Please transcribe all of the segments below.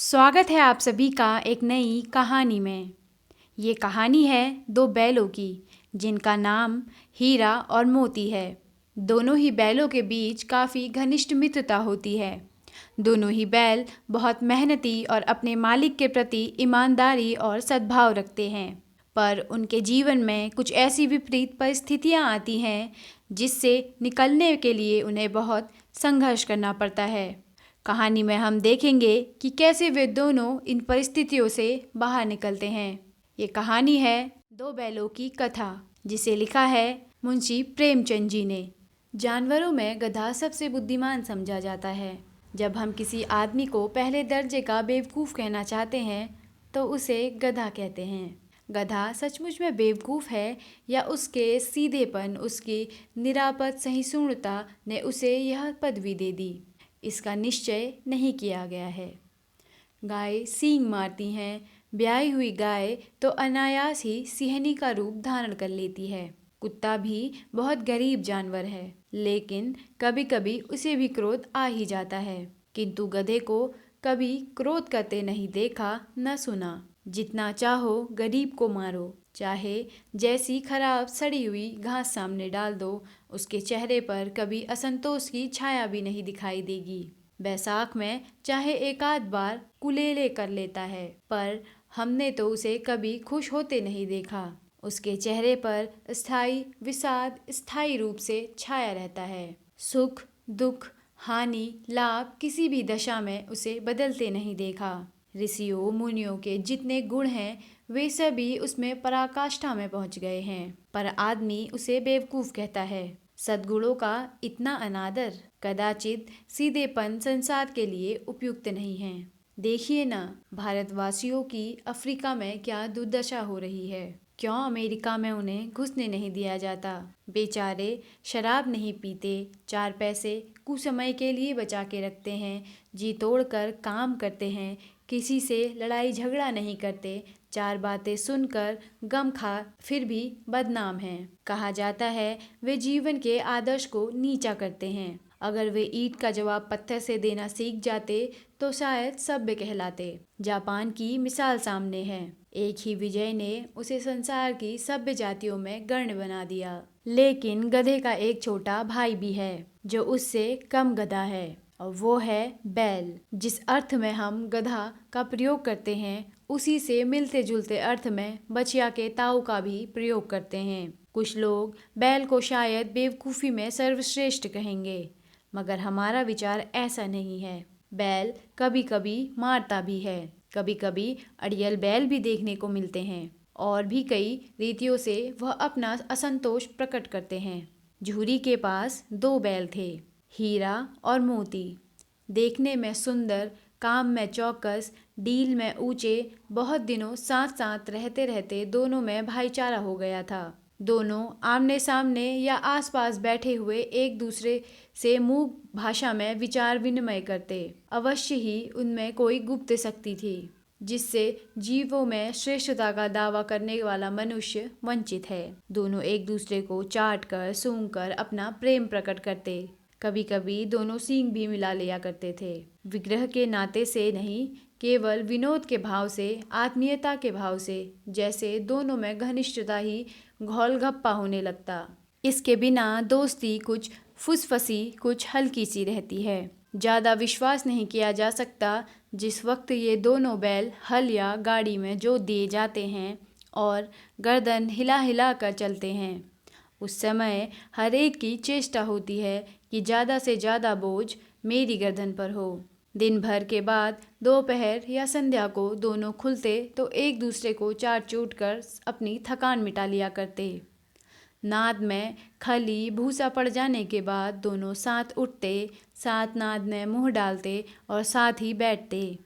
स्वागत है आप सभी का एक नई कहानी में। ये कहानी है दो बैलों की जिनका नाम हीरा और मोती है। दोनों ही बैलों के बीच काफ़ी घनिष्ठ मित्रता होती है। दोनों ही बैल बहुत मेहनती और अपने मालिक के प्रति ईमानदारी और सद्भाव रखते हैं। पर उनके जीवन में कुछ ऐसी विपरीत परिस्थितियाँ आती हैं जिससे निकलने के लिए उन्हें बहुत संघर्ष करना पड़ता है। कहानी में हम देखेंगे कि कैसे वे दोनों इन परिस्थितियों से बाहर निकलते हैं। ये कहानी है दो बैलों की कथा, जिसे लिखा है मुंशी प्रेमचंद जी ने। जानवरों में गधा सबसे बुद्धिमान समझा जाता है। जब हम किसी आदमी को पहले दर्जे का बेवकूफ़ कहना चाहते हैं तो उसे गधा कहते हैं। गधा सचमुच में बेवकूफ़ है या उसके सीधेपन, उसकी निरापद सहिष्णुता ने उसे यह पदवी दे दी, इसका निश्चय नहीं किया गया है। गाय सींग मारती हैं। ब्याई हुई गाय तो अनायास ही सिंहनी का रूप धारण कर लेती है। कुत्ता भी बहुत गरीब जानवर है, लेकिन कभी कभी उसे भी क्रोध आ ही जाता है। किंतु गधे को कभी क्रोध करते नहीं देखा न सुना। जितना चाहो गरीब को मारो, चाहे जैसी खराब सड़ी हुई घास सामने डाल दो, उसके चेहरे पर कभी असंतोष की छाया भी नहीं दिखाई देगी। बैसाख में चाहे एक आध बार कुलेले कर लेता है, पर हमने तो उसे कभी खुश होते नहीं देखा। उसके चेहरे पर स्थायी विषाद स्थायी रूप से छाया रहता है। सुख, दुख, हानि, लाभ किसी भी दशा में उसे बदलते नहीं देखा। ऋषियों मुनियों के जितने गुण हैं वे सभी उसमें पराकाष्ठा में पहुंच गए हैं, पर आदमी उसे बेवकूफ़ कहता है। सद्गुणों का इतना अनादर, कदाचित सीधेपन संसार के लिए उपयुक्त नहीं है। देखिए ना, भारतवासियों की अफ्रीका में क्या दुर्दशा हो रही है। क्यों अमेरिका में उन्हें घुसने नहीं दिया जाता। बेचारे शराब नहीं पीते, 4 पैसे कुछ समय के लिए बचा के रखते हैं, जी तोड़ कर काम करते हैं, किसी से लड़ाई झगड़ा नहीं करते, 4 बातें सुनकर गम खा फिर भी बदनाम हैं। कहा जाता है वे जीवन के आदर्श को नीचा करते हैं। अगर वे ईंट का जवाब पत्थर से देना सीख जाते तो शायद सभ्य कहलाते। जापान की मिसाल सामने है। एक ही विजय ने उसे संसार की सभ्य जातियों में गण्य बना दिया। लेकिन गधे का एक छोटा भाई भी है जो उससे कम गधा है, और वो है बैल। जिस अर्थ में हम गधा का प्रयोग करते हैं उसी से मिलते जुलते अर्थ में बछिया के ताऊ का भी प्रयोग करते हैं। कुछ लोग बैल को शायद बेवकूफ़ी में सर्वश्रेष्ठ कहेंगे, मगर हमारा विचार ऐसा नहीं है। बैल कभी कभी मारता भी है। कभी कभी अड़ियल बैल भी देखने को मिलते हैं, और भी कई रीतियों से वह अपना असंतोष प्रकट करते हैं। झूरी के पास 2 बैल थे, हीरा और मोती। देखने में सुंदर, काम में चौकस, डील में ऊंचे, बहुत दिनों साथ साथ रहते रहते दोनों में भाईचारा हो गया था। दोनों आमने सामने या आसपास बैठे हुए एक दूसरे से मुंह भाषा में विचार विनिमय करते। अवश्य ही उनमें कोई गुप्त शक्ति थी जिससे जीवों में श्रेष्ठता का दावा करने वाला मनुष्य वंचित है। दोनों एक दूसरे को चाट कर सूंघ कर अपना प्रेम प्रकट करते। कभी कभी दोनों सींग भी मिला लिया करते थे। विग्रह के नाते से नहीं, केवल विनोद के भाव से, आत्मीयता के भाव से, जैसे दोनों में घनिष्ठता ही घोलगप्पा होने लगता। इसके बिना दोस्ती कुछ फुसफसी, कुछ हल्की सी रहती है। ज़्यादा विश्वास नहीं किया जा सकता। जिस वक्त ये दोनों बैल हल या गाड़ी में जोत दिए जाते हैं और गर्दन हिला हिला कर चलते हैं, उस समय हर एक की चेष्टा होती है कि ज़्यादा से ज़्यादा बोझ मेरी गर्दन पर हो। दिन भर के बाद दोपहर या संध्या को दोनों खुलते तो एक दूसरे को चाट चूट कर अपनी थकान मिटा लिया करते। नाद में खली भूसा पड़ जाने के बाद दोनों साथ उठते, साथ नाद में मुंह डालते और साथ ही बैठते।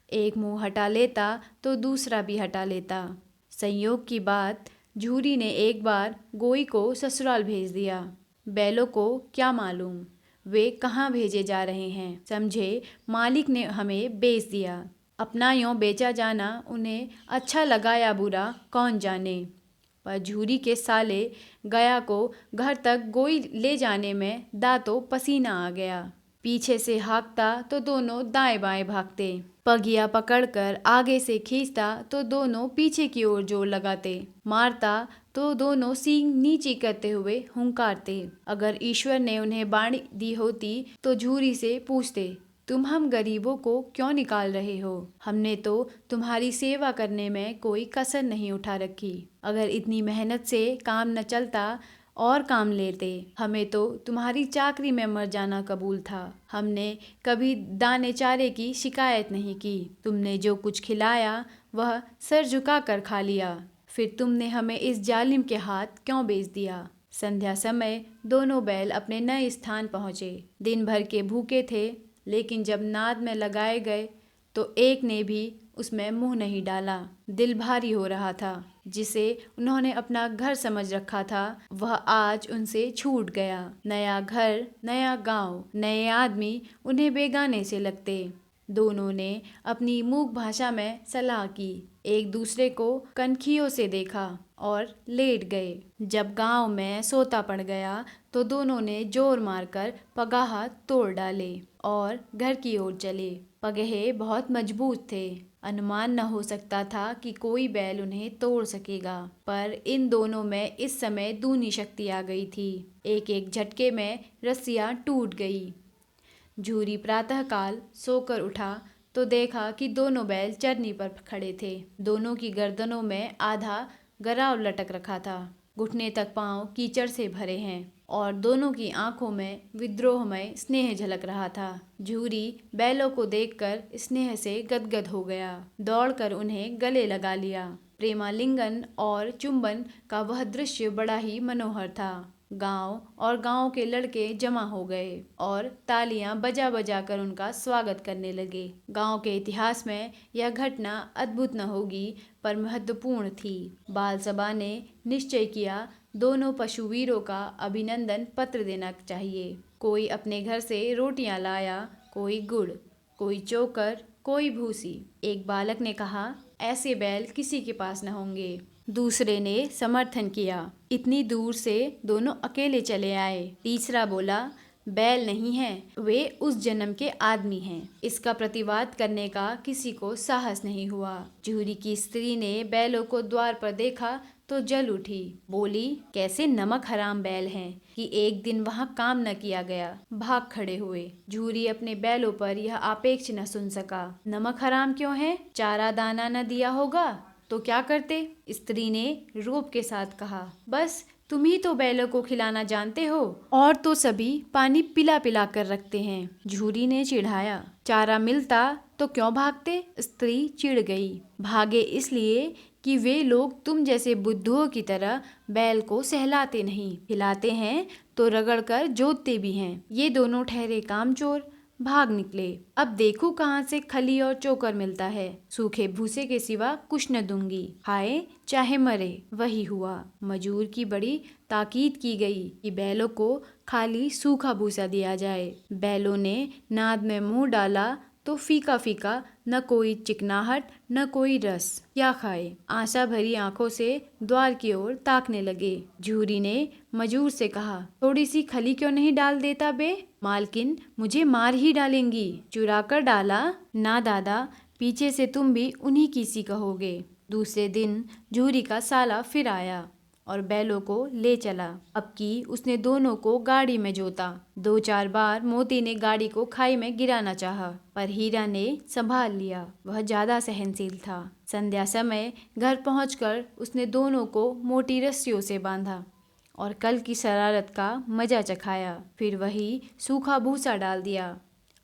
एक मुंह हटा लेता तो दूसरा भी हटा लेता। संयोग की बात, झूरी ने एक बार गोई को ससुराल भेज दिया। बैलों को क्या मालूम वे कहाँ भेजे जा रहे हैं। समझे मालिक ने हमें बेच दिया। अपना यों बेचा जाना उन्हें अच्छा लगा या बुरा कौन जाने, पर झूरी के साले गया को घर तक गोई ले जाने में दांतों पसीना आ गया। पीछे से हाँकता तो दोनों दाएं बाएं भागते, पगिया पकड़कर आगे से खींचता तो दोनों पीछे की ओर जोर लगाते, मारता तो दोनों सींग नीची करते हुए हुंकारते। अगर ईश्वर ने उन्हें बाणी दी होती तो झूरी से पूछते, तुम हम गरीबों को क्यों निकाल रहे हो? हमने तो तुम्हारी सेवा करने में कोई कसर नहीं उठा रखी। अगर इतनी मेहनत से काम न चलता और काम लेते, हमें तो तुम्हारी चाकरी में मर जाना कबूल था। हमने कभी दाने चारे की शिकायत नहीं की। तुमने जो कुछ खिलाया वह सर झुकाकर खा लिया। फिर तुमने हमें इस जालिम के हाथ क्यों बेच दिया? संध्या समय दोनों बैल अपने नए स्थान पहुँचे। दिन भर के भूखे थे, लेकिन जब नाद में लगाए गए तो एक ने भी उसमें मुंह नहीं डाला। दिल भारी हो रहा था। जिसे उन्होंने अपना घर समझ रखा था वह आज उनसे छूट गया। नया घर, नया गांव, नए आदमी उन्हें बेगाने से लगते। दोनों ने अपनी मूक भाषा में सलाह की, एक दूसरे को कनखियों से देखा और लेट गए। जब गांव में सोता पड़ गया तो दोनों ने जोर मारकर पगाहा तोड़ डाले और घर की ओर चले। पगहे बहुत मजबूत थे। अनुमान न हो सकता था कि कोई बैल उन्हें तोड़ सकेगा, पर इन दोनों में इस समय दूनी शक्ति आ गई थी। एक एक झटके में रस्सियां टूट गई। झूरी प्रातःकाल सोकर उठा तो देखा कि दोनों बैल चरनी पर खड़े थे। दोनों की गर्दनों में आधा गराव लटक रखा था। घुटने तक पांव कीचड़ से भरे हैं और दोनों की आंखों में विद्रोहमय स्नेह झलक रहा था। झूरी बैलों को देखकर स्नेह से गदगद हो गया। दौड़कर उन्हें गले लगा लिया। प्रेमालिंगन और चुंबन का वह दृश्य बड़ा ही मनोहर था। गांव और गांव के लड़के जमा हो गए और तालियां बजा बजा कर उनका स्वागत करने लगे। गांव के इतिहास में यह घटना अद्भुत न होगी, पर महत्वपूर्ण थी। बाल सभा ने निश्चय किया, दोनों पशुवीरों का अभिनंदन पत्र देना चाहिए। कोई अपने घर से रोटियां लाया, कोई गुड़, कोई चोकर, कोई भूसी। एक बालक ने कहा, ऐसे बैल किसी के पास न होंगे। दूसरे ने समर्थन किया, इतनी दूर से दोनों अकेले चले आए। तीसरा बोला, बैल नहीं हैं, वे उस जन्म के आदमी हैं। इसका प्रतिवाद करने का किसी को साहस नहीं हुआ। जूहरी की स्त्री ने बैलों को द्वार पर देखा तो जल उठी। बोली, कैसे नमक हराम बैल हैं कि एक दिन वहाँ काम न किया गया। भाग खड़े हुए। जूहरी अपने बैलों पर यह आपेक्ष न सुन सका। नमक हराम क्यों है? चारा दाना न दिया होगा तो क्या करते? स्त्री ने रोब के साथ कहा, बस तुम ही तो बैलों को खिलाना जानते हो, और तो सभी पानी पिला पिला कर रखते हैं। झूरी ने चिढ़ाया, चारा मिलता तो क्यों भागते? स्त्री चिढ़ गई। भागे इसलिए कि वे लोग तुम जैसे बुद्धुओं की तरह बैल को सहलाते नहीं, खिलाते हैं तो रगड़ कर जोतते भी हैं। ये दोनों ठहरे कामचोर। भाग निकले। अब देखो कहाँ से खली और चोकर मिलता है। सूखे भूसे के सिवा कुछ न दूंगी। खाए चाहे मरे। वही हुआ। मजूर की बड़ी ताकीद की गई कि बैलों को खाली सूखा भूसा दिया जाए। बैलों ने नाद में मुंह डाला तो फीका फीका, न कोई चिकनाहट न कोई रस। क्या खाए? आशा भरी आंखों से द्वार की ओर ताकने लगे। झूरी ने मजूर से कहा, थोड़ी सी खली क्यों नहीं डाल देता बे? मालकिन मुझे मार ही डालेंगी। चुरा कर डाला? ना दादा, पीछे से तुम भी उन्हीं की सी कहोगे। दूसरे दिन झूरी का साला फिर आया और बैलों को ले चला। अब की उसने दोनों को गाड़ी में जोता। 2-4 बार मोती ने गाड़ी को खाई में गिराना चाहा, पर हीरा ने संभाल लिया। वह ज्यादा सहनशील था। संध्या समय घर पहुंचकर उसने दोनों को मोटी रस्सियों से बांधा और कल की शरारत का मजा चखाया। फिर वही सूखा भूसा डाल दिया।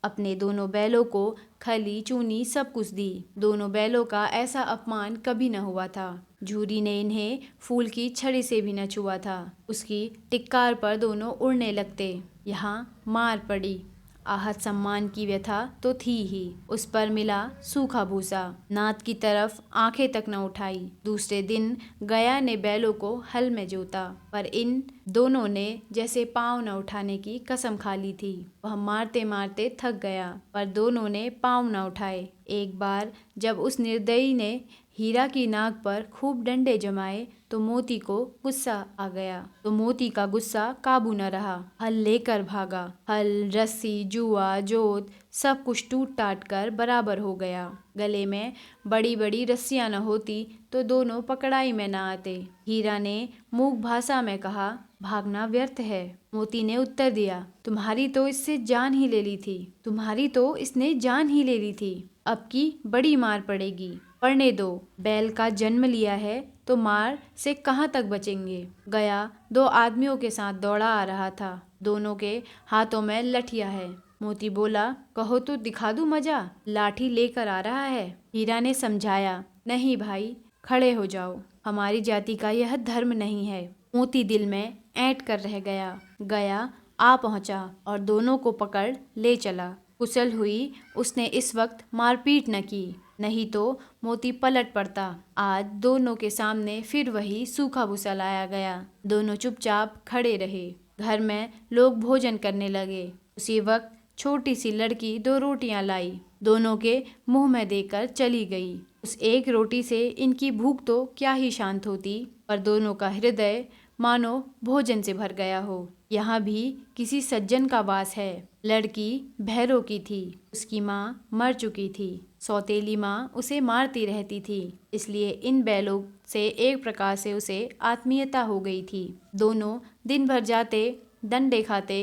अपने दोनों बैलों को खली चूनी सब कुछ दी। दोनों बैलों का ऐसा अपमान कभी न हुआ था। झूरी ने इन्हें फूल की छड़ी से भी न छुआ था। उसकी टिक्कार पर दोनों उड़ने लगते। यहाँ मार पड़ी। आहत सम्मान की व्यथा तो थी ही। उस पर मिला सूखा भूसा। नाद की तरफ आंखें तक न उठाई। दूसरे दिन गया ने बैलों को हल में जोता, पर इन दोनों ने जैसे पांव न उठाने की कसम खा ली थी। वह मारते मारते थक गया, पर दोनों ने पांव न उठाए। एक बार जब उस निर्दयी ने हीरा की नाक पर खूब डंडे जमाए तो मोती को गुस्सा आ गया। तो मोती का गुस्सा काबू न रहा, हल लेकर भागा। हल, रस्सी, जुआ, जोत सब कुछ टूट टाट कर बराबर हो गया। गले में बड़ी बड़ी रस्सियां न होती तो दोनों पकड़ाई में न आते। हीरा ने मूक भाषा में कहा, भागना व्यर्थ है। मोती ने उत्तर दिया, तुम्हारी तो इससे जान ही ले ली थी, तुम्हारी तो इसने जान ही ले ली थी। अब की बड़ी मार पड़ेगी, पड़ने दो। बैल का जन्म लिया है तो मार से कहाँ तक बचेंगे। गया 2 आदमियों के साथ दौड़ा आ रहा था, दोनों के हाथों में लठिया है। मोती बोला, कहो तो दिखा दूं मजा, लाठी लेकर आ रहा है। हीरा ने समझाया, नहीं भाई, खड़े हो जाओ, हमारी जाति का यह धर्म नहीं है। मोती दिल में ऐंठ कर रह गया। गया आ पहुंचा और दोनों को पकड़ ले चला। कुशल हुई उसने इस वक्त मारपीट न की, नहीं तो मोती पलट पड़ता। आज दोनों के सामने फिर वही सूखा भूसा लाया गया। दोनों चुपचाप खड़े रहे। घर में लोग भोजन करने लगे। उसी वक्त छोटी सी लड़की 2 रोटियां लाई, दोनों के मुंह में देकर चली गई। उस एक रोटी से इनकी भूख तो क्या ही शांत होती, पर दोनों का हृदय मानो भोजन से भर गया हो। यहाँ भी किसी सज्जन का वास है। लड़की भैरों की थी, उसकी माँ मर चुकी थी। सौतेली माँ उसे मारती रहती थी, इसलिए इन बैलों से एक प्रकार से उसे आत्मीयता हो गई थी। दोनों दिन भर जाते, डंडे खाते,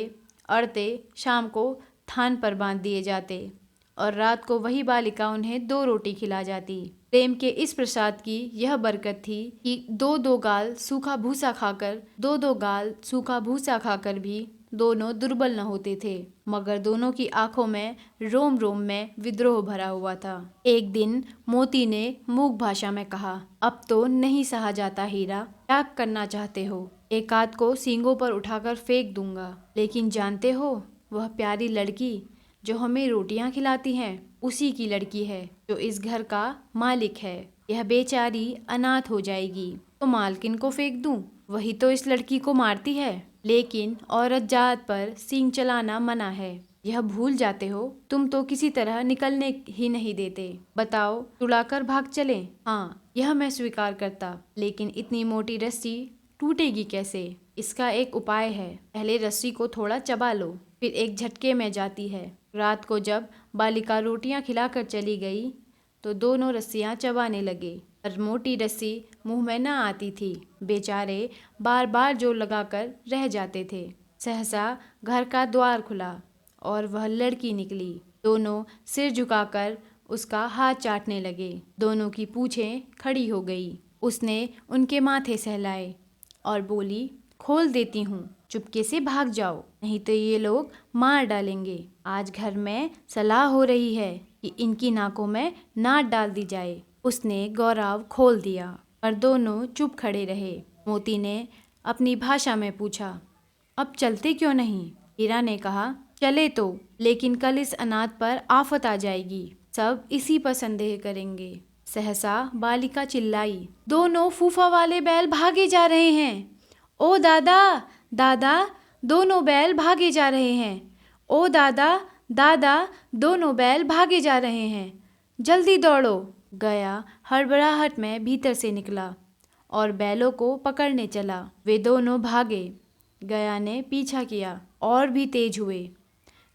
अड़ते, शाम को थान पर बांध दिए जाते और रात को वही बालिका उन्हें 2 रोटी खिला जाती। प्रेम के इस प्रसाद की यह बरकत थी कि 2-2 गाल सूखा भूसा खाकर भी दोनों दुर्बल न होते थे, मगर दोनों की आंखों में रोम रोम में विद्रोह भरा हुआ था। एक दिन मोती ने मूक भाषा में कहा, अब तो नहीं सहा जाता हीरा, क्या करना चाहते हो? एक आध को सींगों पर उठाकर फेंक दूंगा, लेकिन जानते हो, वह प्यारी लड़की जो हमें रोटियां खिलाती हैं, उसी की लड़की है जो इस घर का मालिक है। यह बेचारी अनाथ हो जाएगी तो मालकिन को फेंक दूं? वही तो इस लड़की को मारती है। लेकिन औरत जात पर सींग चलाना मना है, यह भूल जाते हो। तुम तो किसी तरह निकलने ही नहीं देते। बताओ, तुड़ाकर भाग चले? हाँ, यह मैं स्वीकार करता, लेकिन इतनी मोटी रस्सी टूटेगी कैसे? इसका एक उपाय है। पहले रस्सी को थोड़ा चबा लो, फिर एक झटके में जाती है। रात को जब बालिका रोटियां खिलाकर चली गई तो दोनों रस्सियां चबाने लगे, पर मोटी रस्सी मुंह में न आती थी। बेचारे बार बार जोर लगाकर रह जाते थे। सहसा घर का द्वार खुला और वह लड़की निकली। दोनों सिर झुकाकर उसका हाथ चाटने लगे। दोनों की पूंछें खड़ी हो गई। उसने उनके माथे सहलाए और बोली, खोल देती हूँ, चुपके से भाग जाओ, नहीं तो ये लोग मार डालेंगे। आज घर में सलाह हो रही है कि इनकी नाकों में नाट डाल दी जाए। उसने गौराव खोल दिया और दोनों चुप खड़े रहे। मोती ने अपनी भाषा में पूछा, अब चलते क्यों नहीं? हीरा ने कहा, चले तो, लेकिन कल इस अनाथ पर आफत आ जाएगी, सब इसी पर संदेह करेंगे। सहसा बालिका चिल्लाई, दोनों फूफा वाले बैल भागे जा रहे हैं। ओ दादा, दादा, दोनों बैल भागे जा रहे हैं। ओ दादा, दादा, दोनों बैल भागे जा रहे हैं, जल्दी दौड़ो। गया हड़बड़ाहट में भीतर से निकला और बैलों को पकड़ने चला। वे दोनों भागे। गया ने पीछा किया और भी तेज हुए।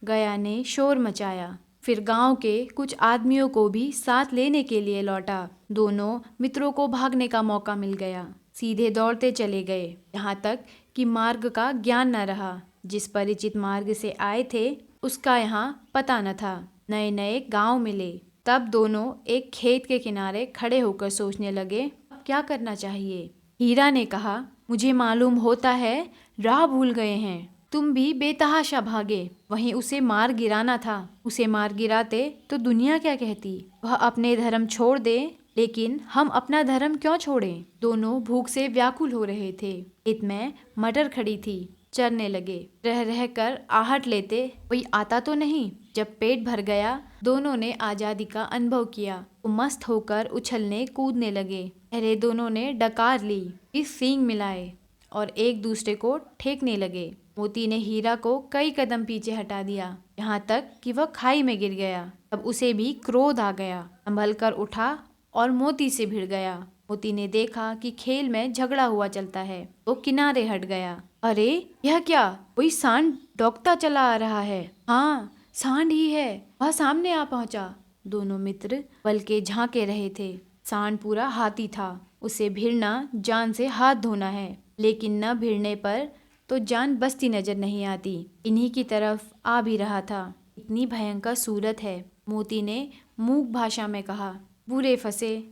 गया ने शोर मचाया, फिर गांव के कुछ आदमियों को भी साथ लेने के लिए लौटा। दोनों मित्रों को भागने का मौका मिल गया। सीधे दौड़ते चले गए, यहाँ तक कि मार्ग का ज्ञान न रहा। जिस परिचित मार्ग से आए थे उसका यहाँ पता न था। नए नए गांव मिले। तब दोनों एक खेत के किनारे खड़े होकर सोचने लगे, अब क्या करना चाहिए। हीरा ने कहा, मुझे मालूम होता है राह भूल गए हैं। तुम भी बेतहाशा भागे, वहीं उसे मार गिराना था। उसे मार गिराते तो दुनिया क्या कहती। वह अपने धर्म छोड़ दे, लेकिन हम अपना धर्म क्यों छोड़ें। दोनों भूख से व्याकुल हो रहे थे। खेत में मटर खड़ी थी, चरने लगे। रह रह कर आहट लेते, कोई आता तो नहीं। जब पेट भर गया, दोनों ने आजादी का अनुभव किया तो मस्त होकर उछलने कूदने लगे। पहले दोनों ने डकार ली, फिर सींग मिलाए और एक दूसरे को ठेकने लगे। मोती ने हीरा को कई कदम पीछे हटा दिया, यहाँ तक कि वह खाई में गिर गया। तब उसे भी क्रोध आ गया, संभल कर उठा और मोती से भिड़ गया। मोती ने देखा कि खेल में झगड़ा हुआ चलता है, तो किनारे हट गया। अरे यह क्या, कोई सांड दौड़ता चला आ रहा है। हाँ, सांड ही है, वह सामने आ पहुंचा। दोनों मित्र बल के झांके रहे थे। सांड पूरा हाथी था, उसे भिड़ना जान से हाथ धोना है, लेकिन न भिड़ने पर तो जान बचती नजर नहीं आती। इन्हीं की तरफ आ भी रहा था। इतनी भयंकर सूरत है, मोती ने मूक भाषा में कहा। बुरे फंसे,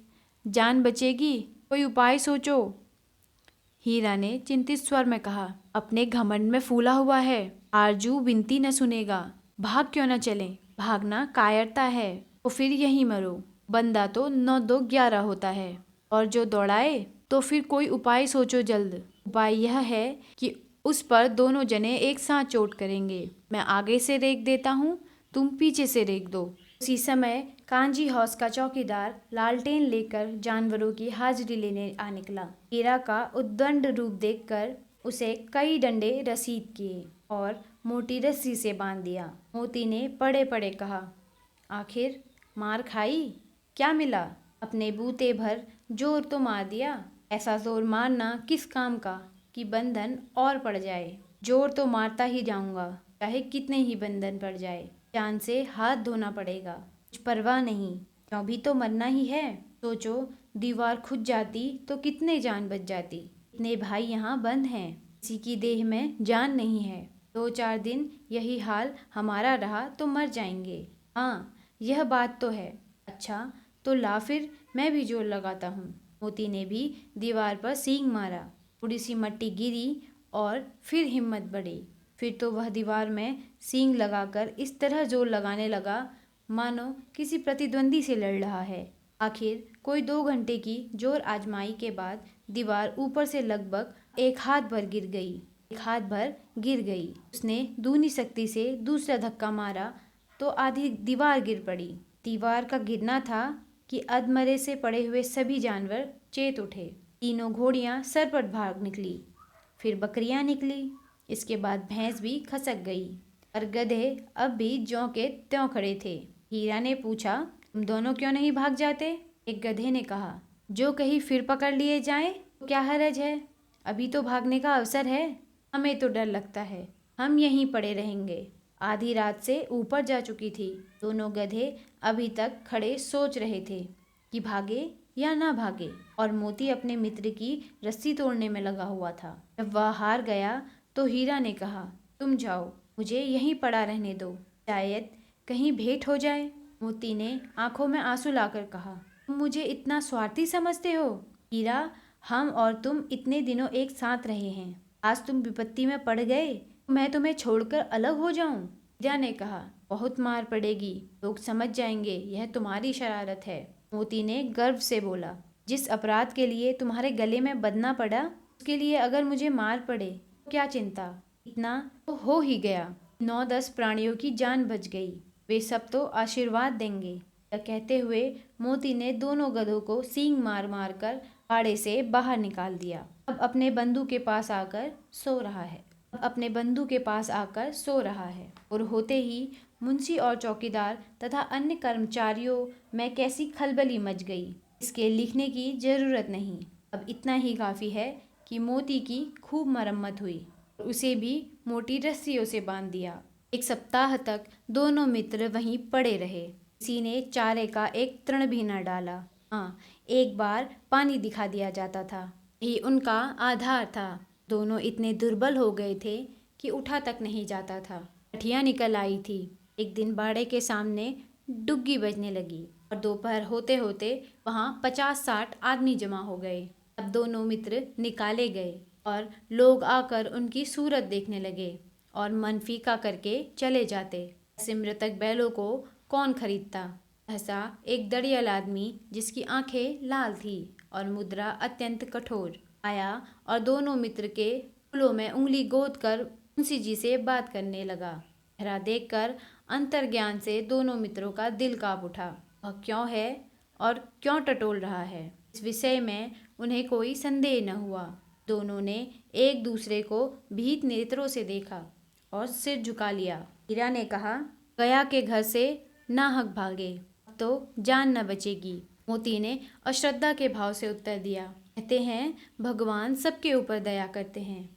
जान बचेगी, कोई उपाय सोचो। हीरा ने चिंतित स्वर में कहा। अपने घमंड में फूला हुआ है, आरजू विनती न सुनेगा। भाग क्यों न चलें? भागना कायरता है, तो फिर यहीं मरो। बंदा तो 9 2 11 होता है, और जो दौड़ाए तो फिर कोई उपाय सोचो जल्द। उपाय यह है कि उस पर दोनों जने एक साथ चोट करेंगे। मैं आगे से रेक देता हूँ, तुम पीछे से रेक दो। उसी समय कांजी हाउस का चौकीदार लालटेन लेकर जानवरों की हाजिरी लेने आ निकला। हीरा का उद्दंड रूप देखकर उसे कई डंडे रसीद किए और मोटी रस्सी से बांध दिया। मोती ने पड़े पड़े कहा, आखिर मार खाई? क्या मिला? अपने बूते भर जोर तो मार दिया। ऐसा जोर मारना किस काम का कि बंधन और पड़ जाए। जोर तो मारता ही जाऊंगा, चाहे कितने ही बंधन पड़ जाए। जान से हाथ धोना पड़ेगा, कुछ परवाह नहीं, क्यों भी तो मरना ही है। सोचो, दीवार खुद जाती तो कितने जान बच जाती। इतने भाई यहाँ बंद हैं, किसी की देह में जान नहीं है। 2 4 दिन यही हाल हमारा रहा तो मर जाएंगे। हाँ, यह बात तो है। अच्छा, तो ला फिर मैं भी जोर लगाता हूँ। मोती ने भी दीवार पर सींग मारा। थोड़ी सी मट्टी गिरी और फिर हिम्मत बढ़ी। फिर तो वह दीवार में सींग लगाकर इस तरह जोर लगाने लगा मानो किसी प्रतिद्वंदी से लड़ रहा है। आखिर कोई 2 घंटे की जोर आजमाई के बाद दीवार ऊपर से लगभग एक हाथ भर गिर गई। उसने दूनी शक्ति से दूसरा धक्का मारा तो आधी दीवार गिर पड़ी। दीवार का गिरना था कि अधमरे से पड़े हुए सभी जानवर चेत उठे। तीनों घोड़ियां सर पर भाग निकली, फिर बकरियां निकली, इसके बाद भैंस भी खसक गई और गधे अब भी ज्यों के त्यों खड़े थे। हीरा ने पूछा, तुम दोनों क्यों नहीं भाग जाते? एक गधे ने कहा, जो कहीं फिर पकड़ लिए जाएं तो क्या हरज है, अभी तो भागने का अवसर है। हमें तो डर लगता है, हम यहीं पड़े रहेंगे। आधी रात से ऊपर जा चुकी थी। दोनों गधे अभी तक खड़े सोच रहे थे कि भागे या ना भागे, और मोती अपने मित्र की रस्सी तोड़ने में लगा हुआ था। जब वह हार गया तो हीरा ने कहा, तुम जाओ, मुझे यहीं पड़ा रहने दो, शायद कहीं भेंट हो जाए। मोती ने आंखों में आंसू लाकर कहा, तुम मुझे इतना स्वार्थी समझते हो? हीरा, हम और तुम इतने दिनों एक साथ रहे हैं, आज तुम विपत्ति में पड़ गए तो मैं तुम्हें छोड़कर अलग हो जाऊं? हीरा ने कहा, बहुत मार पड़ेगी, लोग समझ जाएंगे यह तुम्हारी शरारत है। मोती ने गर्व से बोला, जिस अपराध के लिए तुम्हारे गले में बंधना पड़ा, उसके लिए अगर मुझे मार पड़े तो क्या चिंता, इतना तो हो ही गया। 9 10 प्राणियों की जान बच गई, वे सब तो आशीर्वाद देंगे। यह कहते हुए मोती ने दोनों गधों को सींग मार मार कर बाड़े से बाहर निकाल दिया। अब अपने बंधु के पास आकर सो रहा है। और होते ही मुंशी और चौकीदार तथा अन्य कर्मचारियों में कैसी खलबली मच गई, इसके लिखने की जरूरत नहीं। अब इतना ही काफी है कि मोती की खूब मरम्मत हुई, उसे भी मोटी रस्सियों से बांध दिया। 1 सप्ताह तक दोनों मित्र वहीं पड़े रहे। किसी ने चारे का एक तृण भी न डाला। हाँ, एक बार पानी दिखा दिया जाता था, यही उनका आधार था। दोनों इतने दुर्बल हो गए थे कि उठा तक नहीं जाता था। लठियाँ निकल आई थी। एक दिन बाड़े के सामने डुग्गी बजने लगी और दोपहर होते होते वहाँ 50 60 आदमी जमा हो गए। अब दोनों मित्र निकाले गए और लोग आकर उनकी सूरत देखने लगे और मन फीका करके चले जाते। ऐसे मृतक बैलों को कौन खरीदता? ऐसा एक दड़ियल आदमी, जिसकी आंखें लाल थी और मुद्रा अत्यंत कठोर, आया और दोनों मित्र के फूलों में उंगली गोद कर मुंशी जी से बात करने लगा। चेहरा देखकर अंतर्ज्ञान से दोनों मित्रों का दिल कांप उठा। वह क्यों है और क्यों टटोल रहा है, इस विषय में उन्हें कोई संदेह न हुआ। दोनों ने एक दूसरे को भीत नेत्रों से देखा और सिर झुका लिया। हीरा ने कहा, गया के घर से नाहक भागे, अब तो जान न बचेगी। मोती ने अश्रद्धा के भाव से उत्तर दिया, कहते हैं भगवान सबके ऊपर दया करते हैं,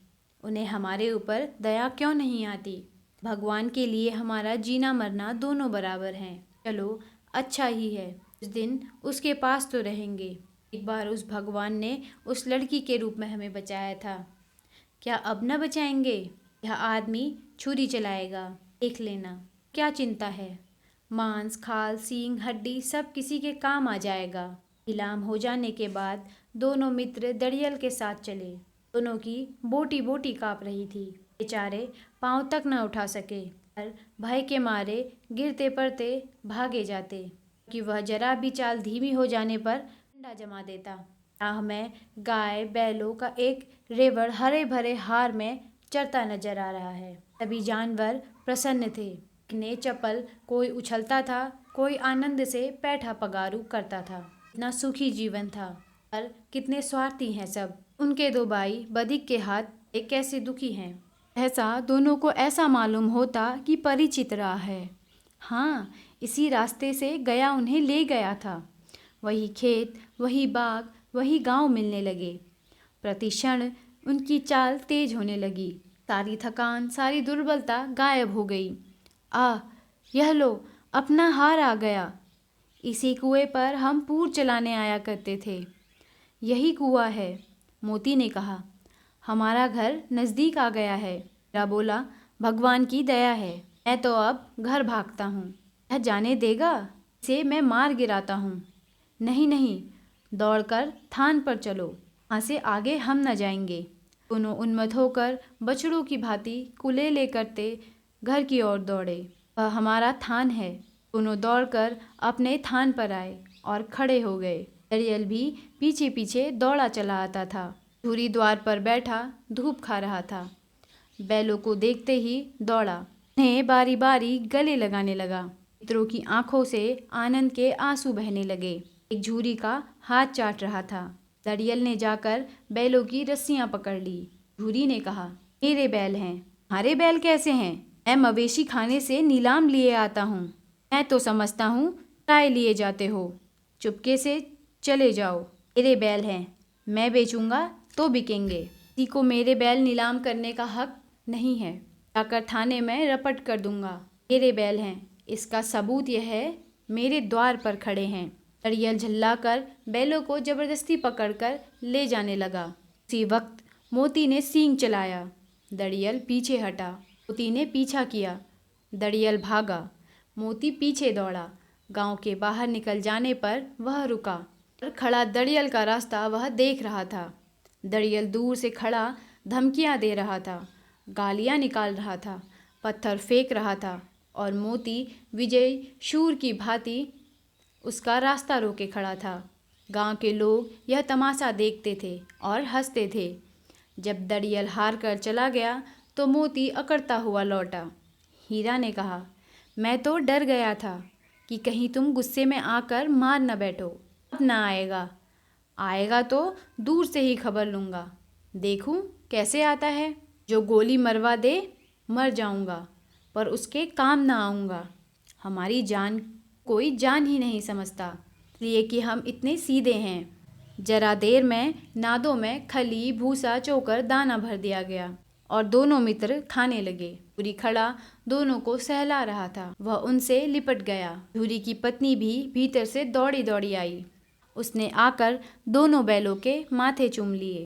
उन्हें हमारे ऊपर दया क्यों नहीं आती। भगवान के लिए हमारा जीना मरना दोनों बराबर हैं। चलो अच्छा ही है, उस दिन उसके पास तो रहेंगे। एक बार उस भगवान ने उस लड़की के रूप में हमें बचाया था, क्या अब न बचाएंगे। यह आदमी छुरी चलाएगा, देख लेना। क्या चिंता है, मांस खाल सींग हड्डी सब किसी के काम आ जाएगा। नीलाम हो जाने के बाद दोनों मित्र दड़ियल के साथ चले। दोनों की बोटी बोटी काँप रही थी। बेचारे पांव तक न उठा सके और भय के मारे गिरते पड़ते भागे जाते कि वह जरा भी चाल धीमी हो जाने पर डंडा जमा देता। राह में गाय बैलों का एक रेवड़ हरे भरे हार में चरता नजर आ रहा है। सभी जानवर प्रसन्न थे। ने चपल कोई उछलता था, कोई आनंद से पैठा पगारू करता था। इतना सुखी जीवन था, पर कितने स्वार्थी हैं सब। उनके दो भाई बधिक के हाथ एक कैसे दुखी हैं। ऐसा दोनों को ऐसा मालूम होता कि परिचित रहा है। हाँ, इसी रास्ते से गया उन्हें ले गया था। वही खेत, वही बाग, वही गांव मिलने लगे। प्रतिक्षण उनकी चाल तेज होने लगी। सारी थकान, सारी दुर्बलता गायब हो गई। यह लो, अपना हार आ गया। इसी कुएं पर हम पूर चलाने आया करते थे। यही कुआं है, मोती ने कहा। हमारा घर नज़दीक आ गया है। हीरा बोला, भगवान की दया है, मैं तो अब घर भागता हूँ। यह जाने देगा, इसे मैं मार गिराता हूँ। नहीं नहीं, दौड़कर थान पर चलो, वहाँ से आगे हम न जाएंगे। दोनों उन्मत्त होकर बछड़ों की भांति कुलेले करते घर की ओर दौड़े। वह हमारा थान है। दोनों दौड़कर अपने थान पर आए और खड़े हो गए। दड़ियल भी पीछे पीछे दौड़ा चला आता था। धूरी द्वार पर बैठा धूप खा रहा था। बैलों को देखते ही दौड़ा, उन्हें बारी बारी गले लगाने लगा। मित्रों की आंखों से आनंद के आंसू बहने लगे। एक झूरी का हाथ चाट रहा था। दड़ियल ने जाकर बैलों की रस्सियां पकड़ ली। झूरी ने कहा, मेरे बैल हैं। हमारे बैल कैसे हैं? मैं मवेशी खाने से नीलाम लिए आता हूँ। मैं तो समझता हूँ किराए लिए जाते हो। चुपके से चले जाओ। मेरे बैल हैं, मैं बेचूंगा तो बिकेंगे। किसी को मेरे बैल नीलाम करने का हक नहीं है। जाकर थाने में रपट कर दूंगा। मेरे बैल हैं, इसका सबूत यह है, मेरे द्वार पर खड़े हैं। दड़ियल झल्लाकर बैलों को जबरदस्ती पकड़कर ले जाने लगा। उसी वक्त मोती ने सींग चलाया। दड़ियल पीछे हटा। मोती ने पीछा किया। दड़ियल भागा। मोती पीछे दौड़ा। गांव के बाहर निकल जाने पर वह रुका और खड़ा दड़ियल का रास्ता वह देख रहा था। दड़ियल दूर से खड़ा धमकियां दे रहा था, गालियां निकाल रहा था, पत्थर फेंक रहा था और मोती विजय शूर की भांति उसका रास्ता रोके खड़ा था। गांव के लोग यह तमाशा देखते थे और हंसते थे। जब दड़ियल हार कर चला गया तो मोती अकड़ता हुआ लौटा। हीरा ने कहा, मैं तो डर गया था कि कहीं तुम गुस्से में आकर मार न बैठो। अब ना आएगा, आएगा तो दूर से ही खबर लूँगा, देखूं कैसे आता है। जो गोली मरवा दे मर जाऊँगा, पर उसके काम ना आऊँगा। हमारी जान कोई जान ही नहीं समझता, इसलिए कि हम इतने सीधे हैं। जरा देर में नादों में खली भूसा चोकर दाना भर दिया गया और दोनों मित्र खाने लगे। झूरी खड़ा दोनों को सहला रहा था। वह उनसे लिपट गया। झूरी की पत्नी भी भीतर से दौड़ी दौड़ी आई। उसने आकर दोनों बैलों के माथे चूम लिए।